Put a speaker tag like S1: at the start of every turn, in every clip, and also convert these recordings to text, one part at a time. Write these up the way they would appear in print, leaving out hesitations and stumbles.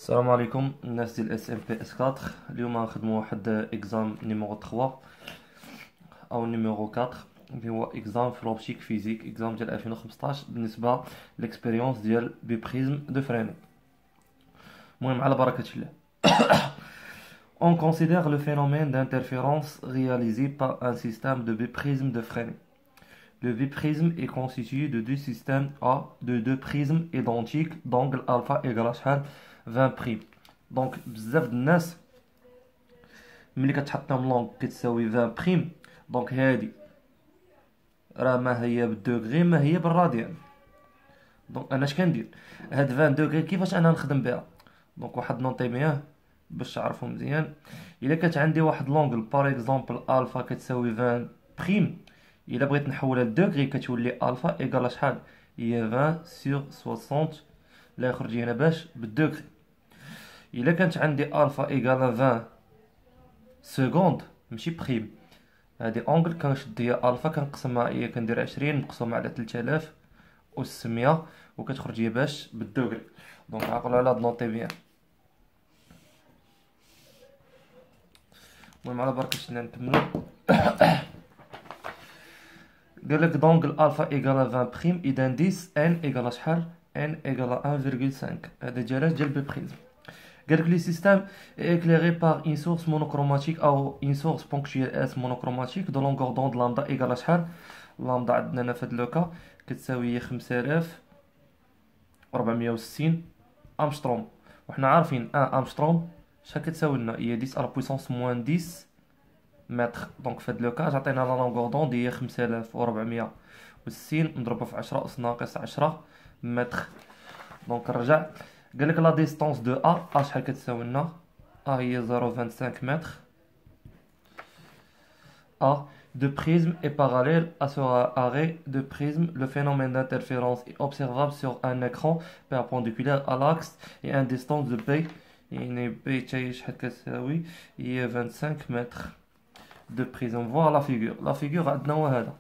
S1: السلام عليكم الناس ديال اس ام بي اس 4. اليوم غنخدموا واحد اكزام نيميرو 3 او نيميرو 4 اللي هو اكزام في لوبتيك فيزيك، اكزام ديال 2015 بالنسبه ليكسبيريونس ديال بي بريزم دو فريني. المهم على بركه الله. On considère le phénomène d'interférence réalisé par un système de biprisme de Fresnel. Le biprisme est constitué de deux systèmes A, de deux prismes identiques d'angle alpha égale à 20 prime. Donc بزاف د الناس ملي كتحط لهم لونغ كتساوي 20 بريم، دونك هادي راه ما هي بالدوغري ما هي بالراديان. دونك انا اش كندير؟ هاد 20 دوغري كيفاش انا نخدم بها؟ دونك واحد نوطي بيان باش تعرفوا مزيان. الا كانت عندي واحد لونغل باغ اكزومبل الفا كتساوي 20 بريم، الا بغيت نحولها لدوغري كتولي الفا ايكال شحال؟ هي 20 سور 60 لا يخرج هنا باش بالدوغري. الا كانت عندي الفا ايكال 20 سكوند ماشي بريم، هادي اونغل كنشد هي الفا كنقسمها، هي كندير 20 نقسمها على 3600 وكتخرج هي باش بالدوغري. دونك عقلوا على هاد نوطي بيان. المهم على بركة الله نكملو. قالك دونك الالفا ايكال 20 بريم، اذا 10 ان ايكال شحال؟ ان ايكال 1.5. هذا جلاش ديال بي بريزم. قالك لي سيستيم éclairé par une source monochromatique او une source ponctuelle S monochromatique de longueur d'onde lambda ايكال شحال؟ لامدا عندنا هنا في هاد لوكا كتساوي 5460 امستروم، وحنا عارفين 1 امستروم شحال كتساوي لنا؟ هي 10 على بويسونس موان 10 متر. دونك في هاد لوكا تعطينا لا لونغور دوند هي 5460 نضربها في 10 أس ناقص 10 متر. دونك نرجع، قالك لا ديستونس دو ا شحال كتساوي لنا؟ ا هي 0.25 متر. A de prisme est parallèle à ce arrêt de prisme. Le phénomène d'interférence est observable sur un écran perpendiculaire à l'axe et une distance de B. Et B est 25 mètres de prisme. Voilà la figure. La figure عندنا هو هذا.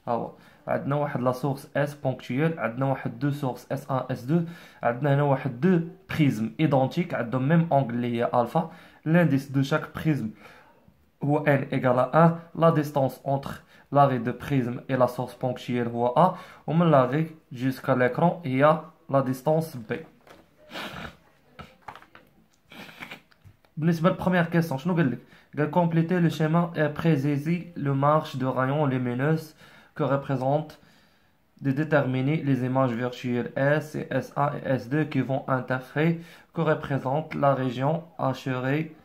S1: هو عندنا واحد لا سورس اس بونكتويل، عندنا واحد دو سورس اس 1 اس 2، عندنا هنا واحد دو بريزم ايدونتيك عندهم ميم اونغل اللي هي الفا. l'indice de chaque prisme هو n égale à 1. La distance entre l'arrêt de prisme et la source ponctuelle هو a. ومن l'arrêt jusqu'à l'écran هي la distance b. بالنسبة للبروميير كيسيون شنو قال لك؟ قال compléter le schéma et préciser le marge de rayon lumineuse que représente de déterminer les images virtuelles S et S1 et S2 qui vont interférer que représente la région hachurée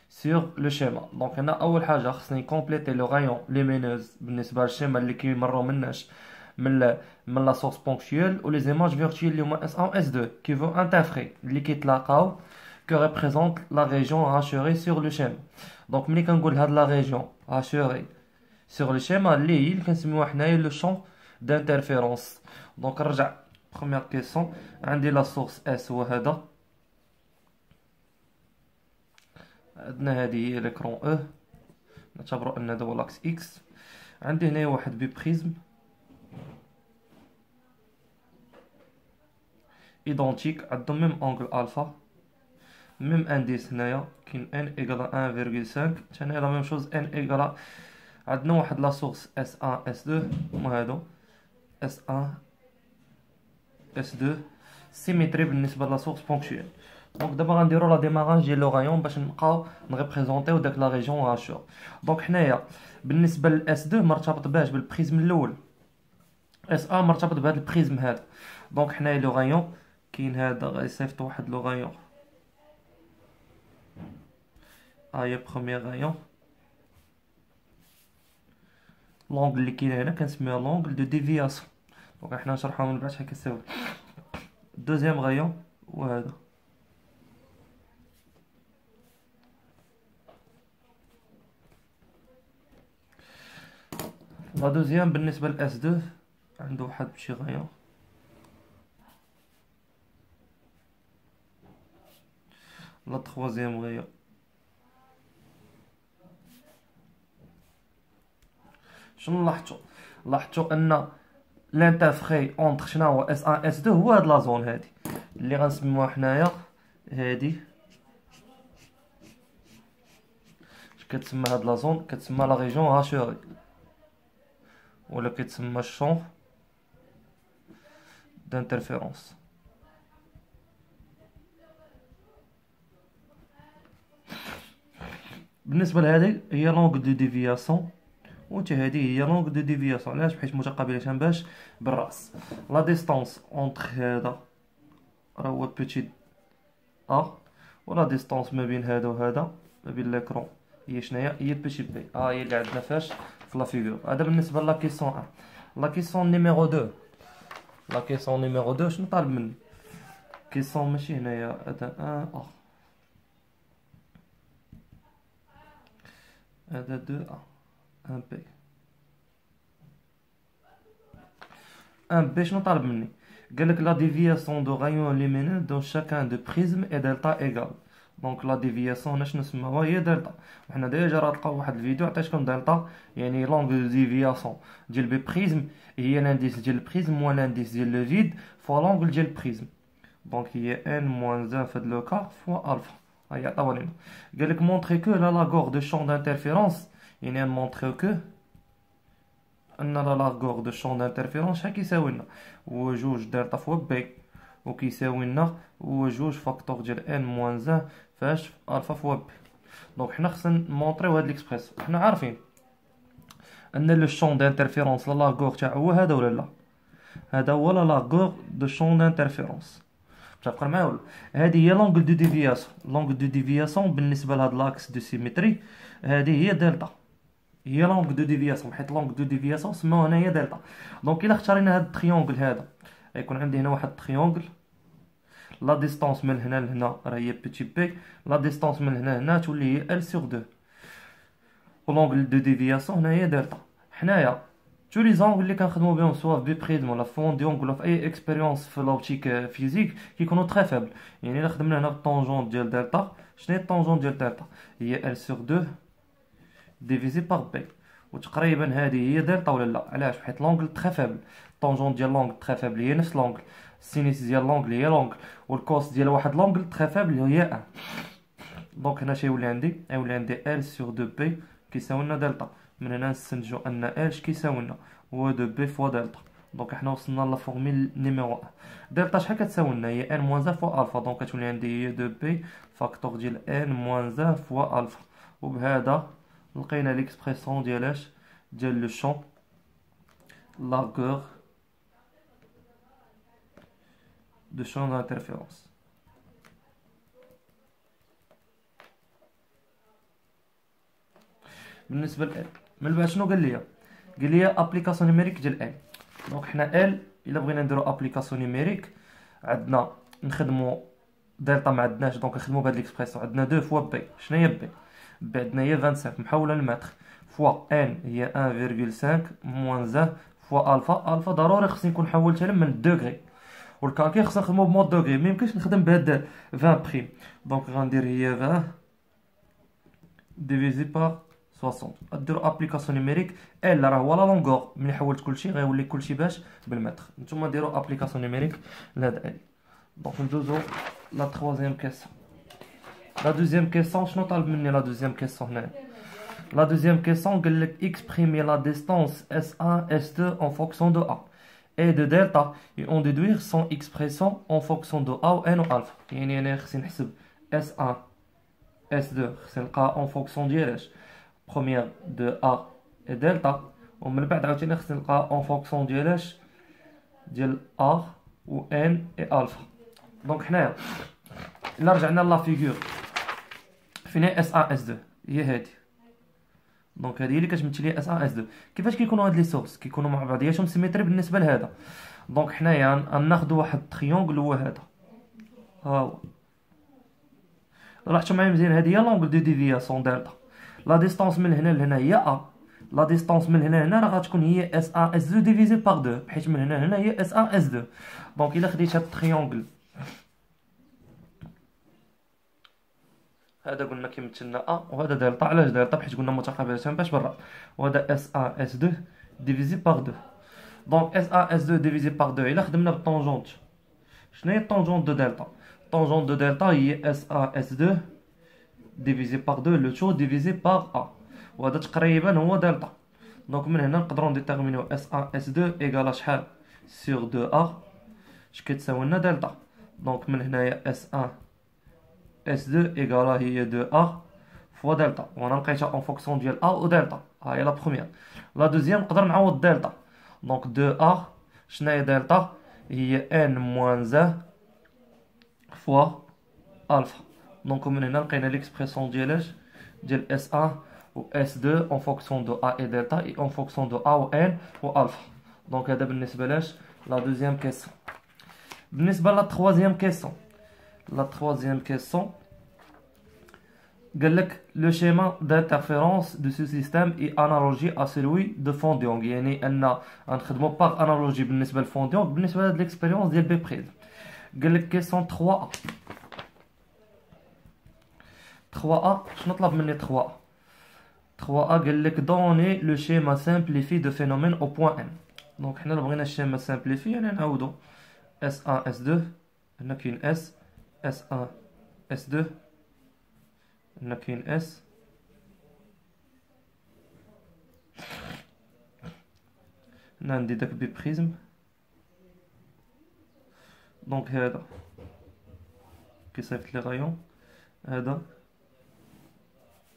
S1: sur le schéma. Donc هنا أول حاجة خصني compléter le rayon lumineuse بالنسبة للشيما اللي كيمرو مناش من لا سورس بونكتويل و les images virtuelles اللي هما S1 و S2 qui vont interférer اللي كيتلاقاو que représente la région hachurée sur le schéma. Donc ملي كنقول هاد la région hachurée sur le schéma اللي هي اللي كنسميوها حنايا لو شون d'interférence. دونك نرجع بروميير كيسيون، عندي لا سورس اس هو هذا، عندنا هذه هي ليكرون او، نعتبروا ان هذا هو لاكس اكس. عندي هنا واحد بي بريزم ايدونتيك عندهم ميم اونغل الفا، ميم انديس هنايا كاين ان ايكال 1.5 ثاني لا ميم شوز ان ايكال. عندنا واحد لا سورس اس 1 اس 2 هما هادو اس 1 اس 2 سيميتري بالنسبه لا سورس بونكتويل. دونك دابا غنديرو لا ديماراج ديال لو رايون باش نبقاو نريبريزونطيو داك لا ريجيون هاشور. دونك حنايا بالنسبه للاس 2 مرتبط باش بالبريزم الاول، اس 1 مرتبط بهذا البريزم هذا. دونك حنايا لو رايون كاين هذا غيصيفط واحد لو رايون، هي بروميير رايون. لونغل اللي كاين هنا كنسميها لونغل دو ديفياسيون. دونك حنا نشرحها من بعد شحال كتساوي. دوزيام غايون وهذا لا دوزيام بالنسبه لاس 2 عنده واحد بشي غايون. لا تخوازيام غايون شنو لاحظتوا ان لانترفري اونتر شنو هو اس 1 اس 2 هو هاد لا زون هادي اللي غنسميوها حنايا هادي كتسمى هاد لا زون كتسمى لا ريجون هاشوري، ولا كيتسمى الشون دانترفيرونس. بالنسبه لهذه هي لونغ دو ديفياسيون، وانت هذه هي لونغ دو ديفياسيون. علاش؟ بحيث متقابلتان باش بالراس. لا ديستونس اونتر هذا راه هو بوتيت ا، ولا ديستونس ما بين هذا وهذا ما بين ليكرون هي شناهي؟ هي بوتي بي. هي اللي عندنا فاش في لا فيغور. هذا بالنسبه لا كيسيون 1. لا كيسيون نيميرو 2. لا كيسيون نيميرو 2 شنو طالب مني؟ كيسيون ماشي هنايا هذا 1 ا، هذا 2 ا، 1 بي. 1 بي شنو طالب مني؟ قالك لا ديفياسيون دو رايون لومينeux دون شاكان دو بريزم اي دلتا ايغال. دونك لا ديفياسيون هنا شنو نسموها؟ هي دلتا. وحنا ديجا راه لقاو واحد الفيديو عطيتكم دلتا يعني لونغ دو ديفياسيون ديال بي بريزم هي لانديس ديال البريزم موان لانديس ديال لو فيد فوا لونغل ديال البريزم. دونك هي ان موان 1 في هاد لو كا فوا الفا. هيا عطاوها لينا. قالك مونطري كو لا لاغور دو شون دانترفيرونس، يعني نمونطريو كو ان لا لاغور دو شون دانترفيرونس شحال كيساوي لنا؟ هو جوج دلتا فوا بي، وكيساوي لنا هو جوج فاكتور ديال ان موان 1 فاش الفا فوا بي. دونك حنا خصنا نمونطريو هاد ليكسبريسيون. حنا عارفين ان لو شون دانترفيرونس لا لاغور تاعو هو هذا ولا لا؟ هذا هو لا لاغور دو شون دانترفيرونس. متفقين معايا ولا؟ هذه هي لونغل دو ديفياسيون. لونغل دو ديفياسيون بالنسبه لهاد لاكس دو سيمتري هذه هي دلتا، هي لونغ دو ديفياسيون، حيت لونغ دو ديفياسيون سماوها هنايا دلتا. دونك الا اختارينا هاد التريونغل هذا غيكون عندي هنا واحد التريونغل، لا ديستونس من هنا لهنا راه هي بيتي بي، لا ديستونس من هنا لهنا تولي هي ال سور 2، ولونغل دو ديفياسيون هنا هي دلتا. حنايا تو لي زونغل اللي كنخدمو بهم سوا في بريزم ولا فون ديونغل ولا في اي اكسبيريونس في لوبتيك فيزيك كيكونوا تري فابل. يعني الا خدمنا هنا بالطونجون ديال دلتا، شنو هي الطونجون ديال دلتا؟ هي ال سور 2 ديفيزي باغ بي. وتقريبا هذه هي دلتا ولا لا؟ علاش؟ حيت لونغل تري فابل، طونجون ديال لونغل تري فابل هي نفس لونغل، السينيس ديال لونغل هي لونغل، والكوس ديال واحد لونغل تري فابل هي 1. دونك هنا شيولي عندي؟ يولي عندي ال سور 2 بي كيساوي لنا دلتا. من هنا نستنتجو ان ال كيساوي لنا هو 2 بي فوا دلتا. دونك حنا وصلنا لا فورميل نيميرو 1. دلتا شحال كتساوي لنا؟ هي ان موان 1 فوا الفا. دونك كتولي عندي هي 2 بي فاكتور ديال ان موان 1 فوا الفا. وبهذا لقينا ليكسبريسيون ديالاش؟ ديال لو شون لاغور دو شون دانترفيرونس. بالنسبه ل من بعد شنو قال لي؟ قال لي ابليكاسيون نيميريك ديال ال. دونك حنا ال الا بغينا نديرو ابليكاسيون نيميريك عندنا نخدمو دلتا ما عندناش، دونك نخدمو بهاد ليكسبريسيون. عندنا 2 فوا بي. شنو هي بي؟ بي عندنا هي 25 محوله للمتر فوا ان هي 1.5 موان 1 فوا الفا. الفا ضروري خصني نكون حولتها من الدوغري، والكالكيل خصنا نخدمو بمود دوغري، ميمكنش نخدم بهاد 20 بريم. دونك غندير هي 20 ديفيزي بار 60. ديرو ابليكاسيون نيميريك ال راه هو لا لونغور. ملي حولت كلشي غيولي كلشي باش بالمتر. نتوما ديرو ابليكاسيون نيميريك لهاد ال. دونك ندوزو لا تروازيام كيسيون. لا دوزيام كيسيون شنو طالب مني؟ لا دوزيام كيسيون هنا la deuxième question قال لك exprimer la distance S1 S2 en fonction de A et de delta et en déduire son expression en fonction de A ou N ou alpha. يعني أنا خصني نحسب S1 S2 خصني نلقى en fonction ديالاش؟ première de A et delta، ومن بعد عاوتاني خصني نلقى en fonction ديالاش؟ ديال A و N et alpha. دونك حنايا إلا رجعنا لا فيغور فين هي S1 S2 هي هادي. دونك هذه اللي كتمثل لي اس 1 اس 2. كيفاش كيكونوا هاد لي سورس؟ كيكونوا مع بعضياتهم سيمتري بالنسبه لهذا. دونك حنايا غناخذوا واحد التريونغل هو هذا، ها هو. لاحظتوا معايا مزيان؟ هذه هي لونغل دو ديفياسيون دلتا. لا ديستونس من هنا لهنا هي ا، لا ديستونس من هنا لهنا راه غتكون هي اس 1 اس 2 ديفيزي باغ 2، بحيث من هنا لهنا هي اس 1 اس 2. دونك الا خديت هاد التريونغل هذا قلنا كيمثل لنا ا، وهذا دلتا. علاش دلتا؟ حيت قلنا متقابلتان باش برا. وهذا اس 1 اس 2 ديفيزي باغ 2. دونك اس 1 اس 2 ديفيزي باغ 2 الا خدمنا بالطونجونت شنو هي الطونجونت دو دلتا؟ الطونجونت دو دلتا هي اس 1 اس 2 ديفيزي باغ 2 لو تو ديفيزي باغ ا، وهذا تقريبا هو دلتا. دونك من هنا نقدروا نديتيرمينيو اس 1 اس 2 ايكالا شحال سور 2 ا، اش كتساوي لنا دلتا. دونك من هنايا اس 1 اس 2 ايكالا هي 2 ا فوا دلتا، وانا لقيتها اون فونكسيون ديال ا و دلتا. ها هي لا بروميير. لا دوزيام نقدر نعوض دلتا. دونك 2 ا شناهي دلتا؟ هي ان موان 1 فوا الفا. دونك من هنا لقينا ليكسبريسيون ديالاش ديال اس 1 و اس 2 اون فونكسيون دو ا اي دلتا اي اون فونكسيون دو ا و ان و الفا. دونك هذا بالنسبه لاش لا دوزيام كيسيون. بالنسبه لا تروازيام كيسيون، لا تروازيام كيسيون قال لك لو شيما d'interférence de ce système est analogique à celui de Fondionc، يعني ان غنخدموا باغ انالوجي بالنسبه لفونديونغ بالنسبه لهاد ليكسبيريونس ديال بي بريز. قال لك كيسيون 3 شنو طلب مني 3 قال لك دوني لو شيما سامبليفي دو فينومين او بوين ان. دونك حنا بغينا الشيما سامبليفي يعني نعاودو اس 1 اس 2، هنا كاين اس 1 اس 2، هنا كاين اس هنا عندي داك بي بريزم. دونك هذا كيصيفط لي غايون، هذا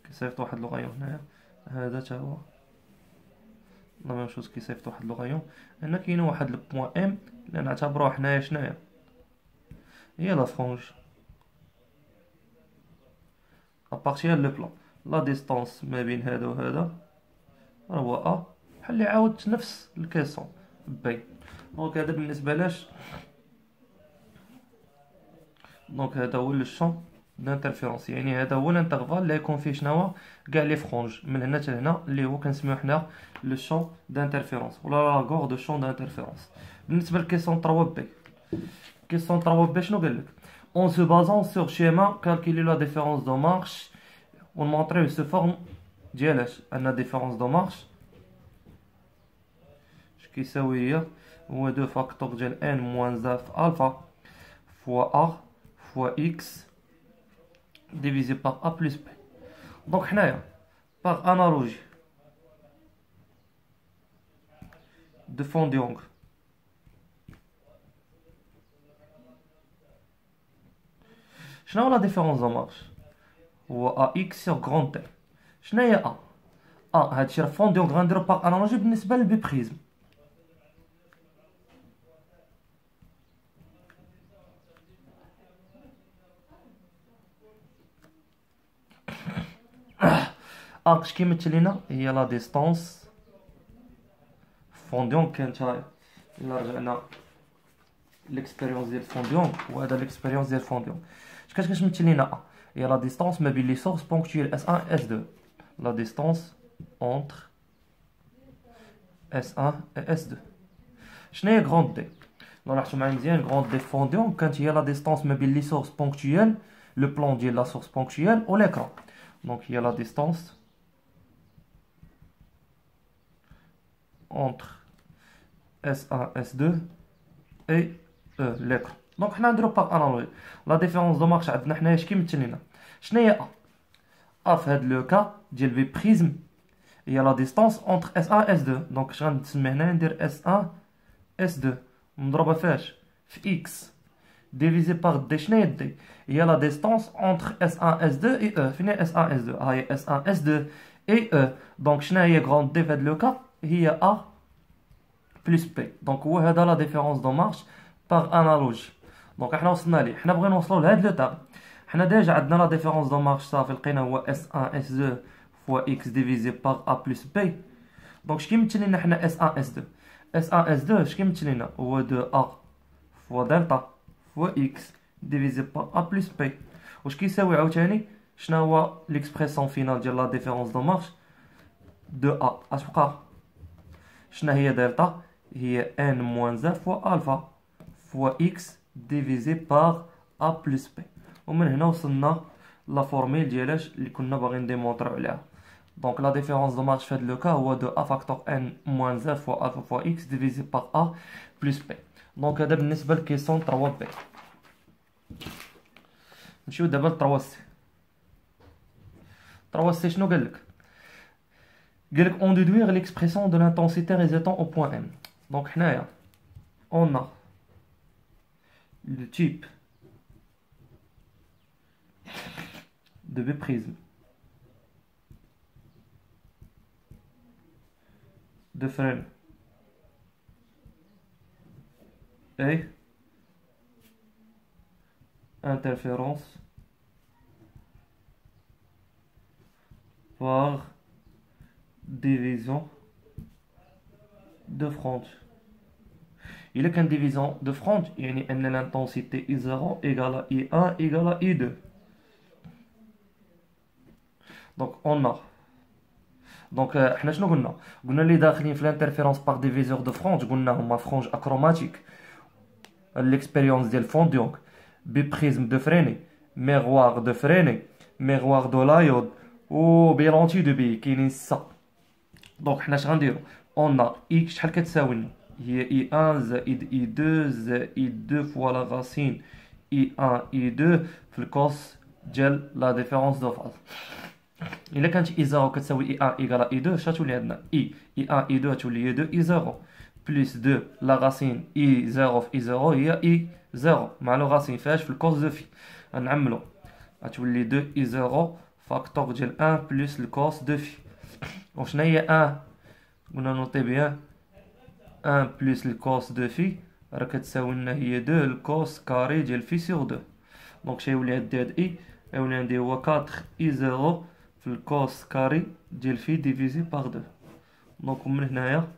S1: كيصيفط واحد لو غايون هنايا، هذا تا هو لا ميم شوز كيصيفط واحد لو غايون. هنا كاين واحد لو بوين ام اللي نعتبروه حنايا شناهي هي لا فرونج ابارتير لو بلان. لا ديستونس ما بين هذا وهذا هو ا، بحال اللي عاودت نفس الكيسون بي. دونك هذا بالنسبه لاش، دونك هذا هو لو شون دانترفيرونس، يعني هذا هو الانترفال اللي يكون فيه شناهو كاع لي فرونج من هنا حتى لهنا اللي هو كنسميوه حنا لو شون دانترفيرونس ولا لاكور دو شون دانترفيرونس. بالنسبه لكيسيون 3 بي، كيسيون 3 بي شنو قال لك؟ اون سو بازون سور شيما كالكولي لا ديفيرونس دو مارش ونمونطريو سو فورم ديالاش ان ديفيرونس دو مارش اش كيساوي هو 2 فاكتور ديال ان موان زاف الفا فوا ا فوا اكس divisé par a plus b. Donc حنايا par analogie de Fondionc شنو لا ديفيرونس دو مارش؟ هو ا اكس سور غران تي. شنو هي ا؟ هادشي راه فونديونغ غنديرو باغ انالوجي بالنسبه للبي بريزم. اش كيمثل لينا هي لا ديستونس فونديونغ. كانت هاي الا رجعنا ليكسبيريونس ديال فونديونغ وهذا ليكسبيريونس ديال فونديونغ، اش كتمثل لينا هي لا ديستونس ما بين لي سورس بونكتويل اس 1 اس 2، لا ديستونس اونتر اس 1 et اس 2. شنو هي غروند دي؟ لو لاحظتوا معايا مزيان غروند دي فونديونغ كانت هي لا ديستونس ما بين لي سورس بونكتويل لو بلان ديال لا سورس بونكتويل و ليكران. دونك هي لا ديستونس entre S1, S2 et l'écran. Donc حنا نديرو باغ انالوجي. لا ديفيرونس دو مارش عندنا حنايا اش كيمثل لينا؟ شنو هي ا في هاد لو كا ديال في بريزم هي لا ديستونس entre S1 S2. دونك اش غنسمي هنا ندير S1 S2 مضروبه فاش في اكس ديفيزي باغ دي. شنو هي دي؟ هي لا ديستونس entre S1 S2 et E. فين هي S1 S2؟ ها هي S1 S2 et E. دونك شنو هي غروند دي في هاد لو كا؟ هي A plus B. دونك هو هذا لا ديفيرونس دو مارش باغ انالوجي. دونك حنا وصلنا ليه، حنا بغينا نوصلو لهاد لو تاب. حنا ديجا عندنا لا ديفيرونس دو مارش صافي لقينا هو S1 S2 فوا X ديفيزي باغ A plus B. دونك اش كيمثل لنا حنا S1 S2؟ S1 S2 اش كيمثل لنا؟ هو 2A فوا دلتا فوا X ديفيزي باغ A plus B. واش كيساوي عاوتاني؟ شنو هو ليكسبريسيون فينال ديال لا ديفيرونس دو مارش؟ 2A اش بقى؟ شنو هي دلتا؟ هي n موان زا فوا الفا فوا اكس ديفيزي باغ ا بلس بي. ومن هنا وصلنا لا فورميل ديالاش اللي كنا باغيين ديمونطريو عليها. دونك لا ديفيرونس دو مارش في هاد لو كا هو دو ا فاكتور ان موان زا فوا الفا فوا اكس ديفيزي باغ ا بلس بي. دونك هذا بالنسبه لكيسون 3 بي. نمشيو دابا ل 3 سي. 3C شنو قال لك؟ قال لك on déduire l'expression de l'intensité résultant au point M. Donc حنايا on a le type de biprisme de Fresnel et interférence par division de Fronde. Il est qu'une division de Fronde, يعني أن l'intensité I0 égale à I1 égale à I2. Donc on a donc احنا شنو قلنا؟ قلنا اللي داخلين في الانترفيرونس باغ ديفيزور دو فرونج قلنا هما فرونج اكروماتيك l'expérience ديال فونديونغ ببريزم دو فريني ميغوار دو فريني ميغوار دو لايود و بيلونتي دو بي كاينين 6. دونك حنا اش غنديرو؟ اون اكس شحال كتساوي لنا؟ هي اي 1 زائد اي 2 زائد 2 فوا لا راسين اي 1 اي 2 في الكوس ديال لا ديفيرونس دو فاز. الا كانت اي 0 كتساوي اي 1 ايكال اي 2 اش غتولي عندنا؟ اي 1 اي 2 غتولي هي 2 اي 0 بلس 2 لا راسين اي 0 في اي 0 هي اي 0 مع لو راسين فاش في الكوس دو في غنعملو غتولي 2 اي 0 فاكتور ديال 1 بلس الكوس دو في. وشنا هي 1 قلنا نوطي بيان 1 بلس الكوس دو في راه كتساوي لنا هي 2 الكوس كاري ديال في سور 2. دونك شي يولي عندي هاد اي يولي عندي هو 4 اي 0 في الكوس كاري ديال في ديفيزي باغ 2. دونك من هنايا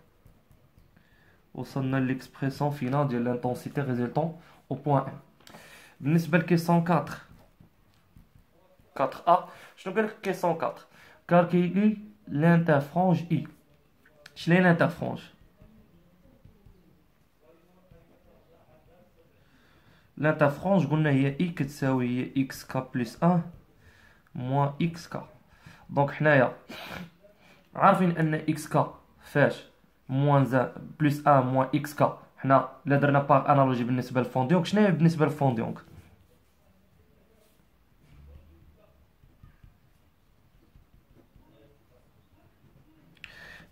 S1: وصلنا ليكسبريسيون فينال ديال لانتونسيتي ريزولطون او بوين ان. بالنسبه لكيسيون 4 شنو قال لك كيسيون 4؟ كالكيلي لانترفرونج اي. شنو هي لانترفرونج؟ لانترفرونج قلنا هي اي كتساوي هي اكس كا بلس 1 موان اكس كا. دونك حنايا عارفين ان اكس كا فاش موان زا بلس 1 موان اكس كا. حنا لا درنا باغ انالوجي بالنسبه للفونديونغ. شنو هي بالنسبه للفونديونغ؟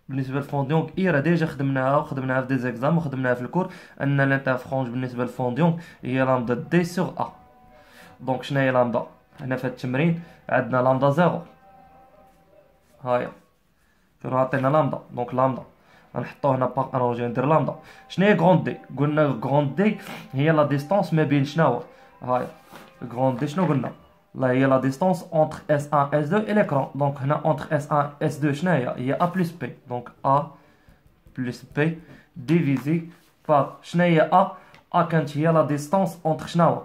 S1: بالنسبه للفونديونغ اي راه ديجا خدمناها في دي زيكزام وخدمناها في الكور ان لانترفرونج بالنسبه للفونديونغ هي لامدا دي سور ا. دونك شنو هي لامدا؟ هنا في هاد التمرين عندنا لامدا 0 هايا كانوا عطينا لامدا. دونك لامدا غنحطو هنا باغ انالوجي ندير لامدا. شنو هي غروند دي؟ قلنا غروند دي هي لا ديستونس ما بين شناهو؟ هايا غروند دي شنو قلنا؟ لا هي لا ديستونس اونتر اس 1 اس 2 اي ليكرون. دونك هنا اونتر اس 1 اس 2 شنو هي ا بلس بي. دونك ا بلس بي ديفيزي باغ شنو هي ا كانت هي لا ديستونس اونتر شناهو؟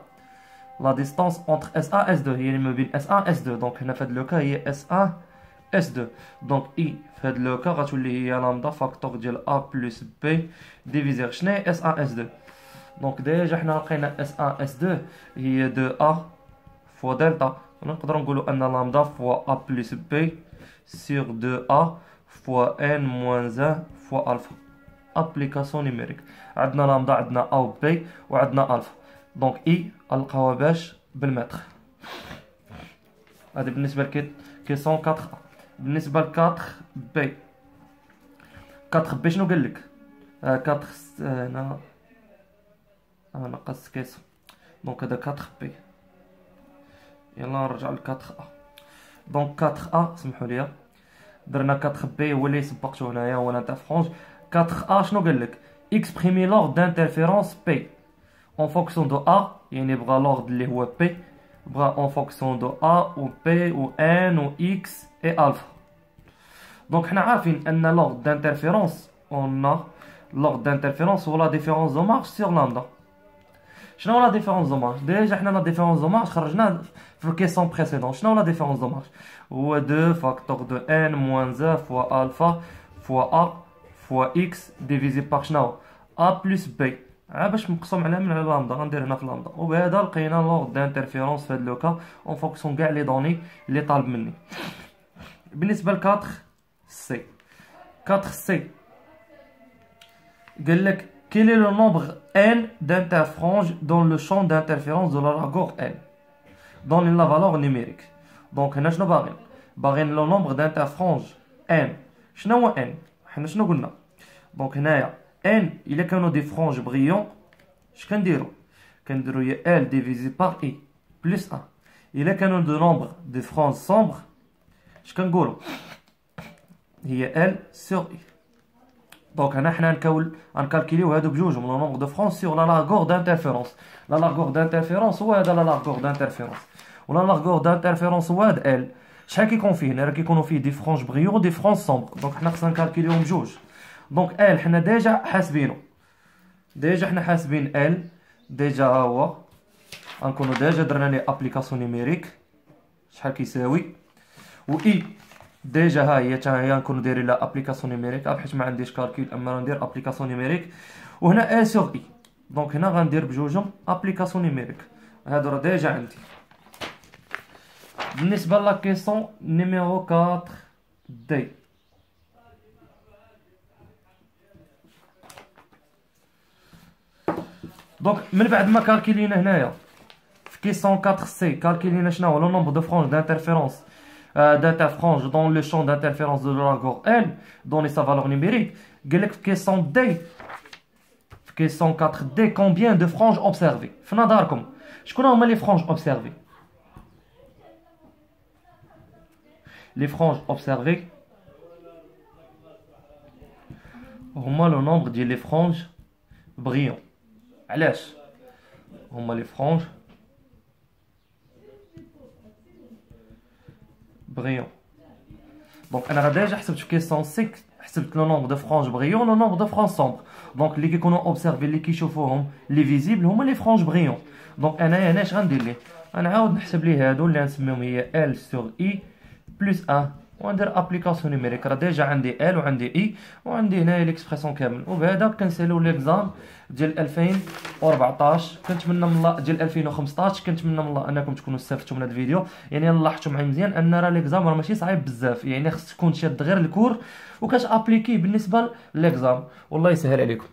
S1: لا ديستونس اونتر اس 1 اس 2 هي ما بين اس 1 اس 2. دونك هنا في هاد لوكا هي اس 1 اس 2. دونك اي في هاد لوكا غتولي هي لامدا فاكتور ديال ا بلس بي ديفيزير شنو هي اس 1 اس 2. دونك ديجا حنا لقينا اس 1 اس 2 هي 2 ا فوا دلتا. نقدروا نقولوا ان لامدا فوا ا بلس بي سور 2 ا فوا ان موان 1 فوا الفا. ابليكاسيون نيميريك عندنا لامدا عندنا ا و بي وعندنا الفا. دونك اي القاوها باش بالمتر. هذا بالنسبه لكيسيون 4 ا. بالنسبه ل 4 بي 4 بي شنو قال لك؟ 4 هنا نقص كيس. دونك هذا 4 بي. يلا نرجع ل 4 ا. دونك 4 ا سمحوا لي درنا 4 بي هو اللي سبقته هنايا هو لانترفرونج. 4 ا شنو قال لك؟ اكسبريمي لورد دانترفيرونس بي en fonction de A يعني بغا لورد اللي هو بي بغا en fonction de A و P و N و X et alpha. دونك حنا عارفين ان لورد دانترفيرونس on a لورد دانترفيرونس هو لا ديفيرونس دو مارش سور لامدا. شنو لا ديفيرونس دو مارش؟ ديجا حنا لا ديفيرونس دو مارش خرجناه في الكيسيون بريسيدون. شنو لا ديفيرونس دو مارش؟ هو 2 فاكتور دو N موان 1 فوا الفا فوا A فوا X ديفيزي باغ شنو؟ A بلس B باش مقسوم على من على لامدا. غندير هنا في لامدا وبهذا لقينا لورد دانترفيرونس في هاد لوكا اون فونكسيون كاع لي دوني اللي طالب مني. بالنسبه ل 4 سي 4 سي قال لك quel est le nombre n d'interfranges dans le champ d'interférence de la largeur n donne la valeur numérique. دونك هنا شنو باغي؟ باغيين لو نومبر دانترفرونج ان. شنو هو ان؟ حنا شنو قلنا؟ دونك هنايا ان الا كانوا دي فرونج بغيون اش كنديرو؟ كنديرو هي ال ديفيزي بار اي بلس 1. الا كانوا دو نومبر دي فرونج سومبر اش كنقولو؟ هي ال سور اي. دونك هنا حنا نكالكيليو هادو بجوجهم لو نومبر دو فرونج سور لا لارغور دانترفيرونس. لا لارغور دانترفيرونس هو هذا لا لارغور دانترفيرونس، ولا لارغور دانترفيرونس هو هاد ال. شحال كيكون فيه هنا؟ راه كيكونوا فيه دي فرونج بغيون ودي فرونج سومبر. دونك حنا خصنا نكالكيليوهم بجوج. دونك ال حنا ديجا حاسبينو، ديجا حنا حاسبين ال ديجا ها هو، غنكونو ديجا درنا ليه ابليكاسيون نيميريك شحال كيساوي، و اي ديجا ها هي حتى هي نكونو دايرين لها ابليكاسيون نيميريك حيت ما عنديش كالكول اما ندير ابليكاسيون نيميريك. وهنا ال سور اي، دونك هنا غندير بجوجهم ابليكاسيون نيميريك. هادو راه ديجا عندي. بالنسبه لا كيسون نيميرو 4 دي، دونك من بعد ما كالكيلينا هنايا في كيسون 4 سي كالكيلينا شنو هو لو نومبر دو فرونج دانترفيرونس d'interfrange dans le champ d'interférence de l'algor L, donner sa valeur numérique. Question D, question 4D, combien de franges observées? Fnadarkom, je connais les franges observées. Les franges observées, هما le nombre ديال les franges brillants. علاش؟ هما les franges بريون. دونك انا ديجا حسبت في كيسون 6 حسبت لو نومبر دو فرونج بريون لو نومبر دو فرونج سومبر. دونك اللي كيكونوا اوبسيرفي اللي كيشوفوهم لي فيزيبل هما لي فرونج بريون. دونك انايا هنا اش غندير ليه؟ غنعاود نحسب ليه هادو اللي غنسميهم هي ال سور اي بلس 1 وندير ابليكاسيون نيميريك. راه ديجا عندي ال وعندي اي وعندي هنايا ليكسبرسيون كامل. وبهذا كنساليو ليكزام ديال 2014. كنتمنى من الله ديال 2015 كنتمنى من الله انكم تكونوا استفدتوا من هذا الفيديو. يعني لاحظتوا معايا مزيان ان راه ليكزام راه ماشي صعيب بزاف، يعني خصك تكون شاد غير الكور وكتابليكي بالنسبه لليكزام. والله يسهل عليكم.